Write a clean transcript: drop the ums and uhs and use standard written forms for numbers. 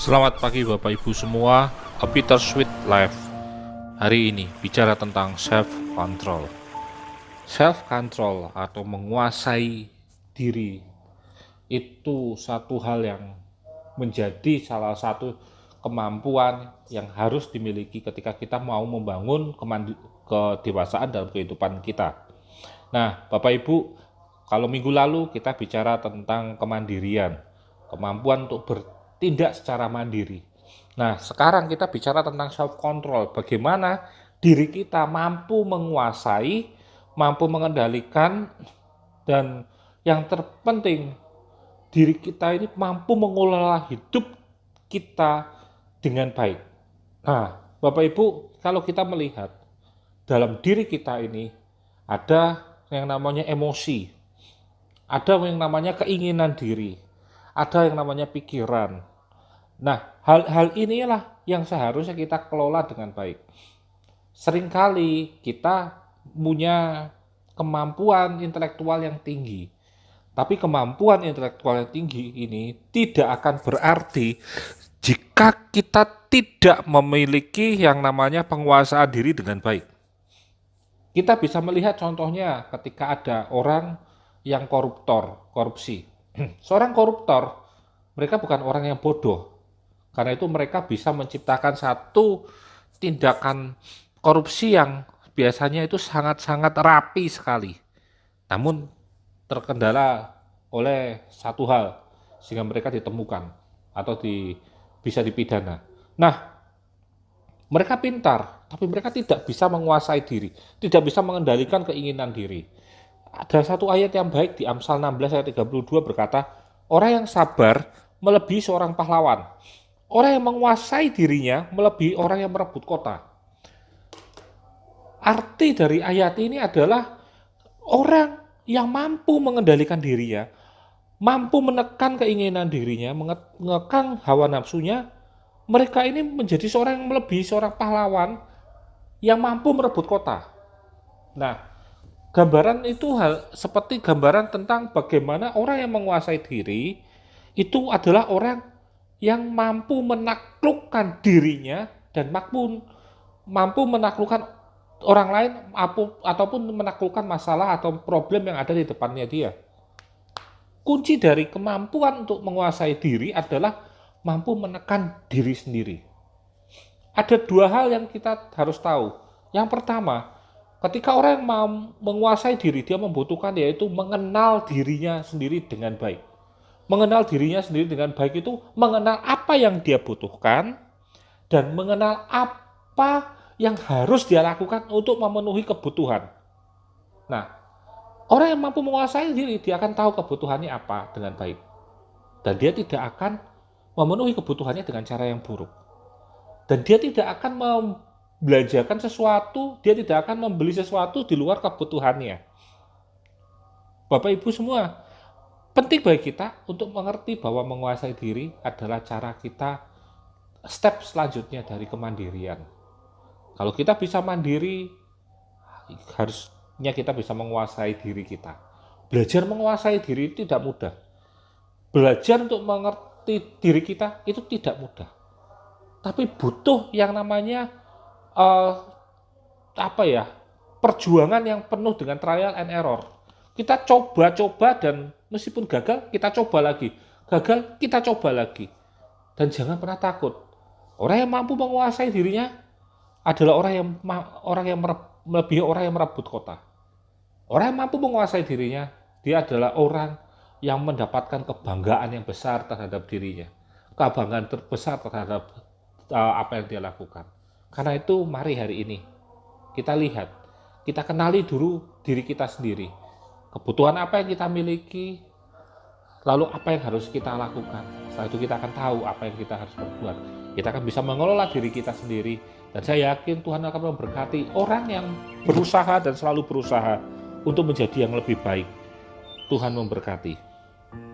Selamat pagi Bapak Ibu semua, A Peter Sweet Life. Hari ini bicara tentang self-control. Self-control atau menguasai diri itu satu hal yang menjadi salah satu kemampuan yang harus dimiliki ketika kita mau membangun kedewasaan dalam kehidupan kita. Nah, Bapak Ibu, kalau minggu lalu kita bicara tentang kemandirian, kemampuan untuk bertindak secara mandiri. Nah, sekarang kita bicara tentang self control, bagaimana diri kita mampu menguasai, mampu mengendalikan, dan yang terpenting diri kita ini mampu mengelola hidup kita dengan baik. Nah, Bapak Ibu, kalau kita melihat dalam diri kita ini ada yang namanya emosi, ada yang namanya keinginan diri, ada yang namanya pikiran. Nah, hal-hal inilah yang seharusnya kita kelola dengan baik. Seringkali kita punya kemampuan intelektual yang tinggi, tapi kemampuan intelektual yang tinggi ini tidak akan berarti jika kita tidak memiliki yang namanya penguasaan diri dengan baik. Kita bisa melihat contohnya ketika ada orang yang korupsi. Seorang koruptor, mereka bukan orang yang bodoh. Karena itu mereka bisa menciptakan satu tindakan korupsi yang biasanya itu sangat-sangat rapi sekali. Namun terkendala oleh satu hal, sehingga mereka ditemukan atau bisa dipidana. Nah, mereka pintar, tapi mereka tidak bisa menguasai diri, tidak bisa mengendalikan keinginan diri. Ada satu ayat yang baik di Amsal 16 ayat 32 berkata, orang yang sabar melebihi seorang pahlawan. Orang yang menguasai dirinya melebihi orang yang merebut kota. Arti dari ayat ini adalah orang yang mampu mengendalikan dirinya, mampu menekan keinginan dirinya, mengekang hawa nafsunya, mereka ini menjadi seorang yang melebihi seorang pahlawan yang mampu merebut kota. Nah, gambaran itu seperti gambaran tentang bagaimana orang yang menguasai diri itu adalah orang yang mampu menaklukkan dirinya dan mampu menaklukkan orang lain ataupun menaklukkan masalah atau problem yang ada di depannya dia. Kunci dari kemampuan untuk menguasai diri adalah mampu menekan diri sendiri. Ada dua hal yang kita harus tahu. Yang pertama, ketika orang yang mau menguasai diri, dia membutuhkan yaitu mengenal dirinya sendiri dengan baik. Mengenal dirinya sendiri dengan baik itu mengenal apa yang dia butuhkan dan mengenal apa yang harus dia lakukan untuk memenuhi kebutuhan. Nah, orang yang mampu menguasai diri, dia akan tahu kebutuhannya apa dengan baik. Dan dia tidak akan memenuhi kebutuhannya dengan cara yang buruk. Dan dia tidak akan membelanjakan sesuatu, dia tidak akan membeli sesuatu di luar kebutuhannya. Bapak Ibu semua, penting bagi kita untuk mengerti bahwa menguasai diri adalah cara kita step selanjutnya dari kemandirian. Kalau kita bisa mandiri, harusnya kita bisa menguasai diri kita. Belajar menguasai diri itu tidak mudah. Belajar untuk mengerti diri kita itu tidak mudah. Tapi butuh yang namanya perjuangan yang penuh dengan trial and error. Kita coba-coba dan meskipun gagal, kita coba lagi. Gagal, kita coba lagi. Dan jangan pernah takut. Orang yang mampu menguasai dirinya adalah orang yang melebihi orang yang merebut kota. Orang yang mampu menguasai dirinya, dia adalah orang yang mendapatkan kebanggaan yang besar terhadap dirinya. Kebanggaan terbesar terhadap apa yang dia lakukan. Karena itu mari hari ini kita lihat, kita kenali dulu diri kita sendiri. Kebutuhan apa yang kita miliki, lalu apa yang harus kita lakukan. Setelah itu kita akan tahu apa yang kita harus berbuat. Kita akan bisa mengelola diri kita sendiri. Dan saya yakin Tuhan akan memberkati orang yang berusaha dan selalu berusaha untuk menjadi yang lebih baik. Tuhan memberkati.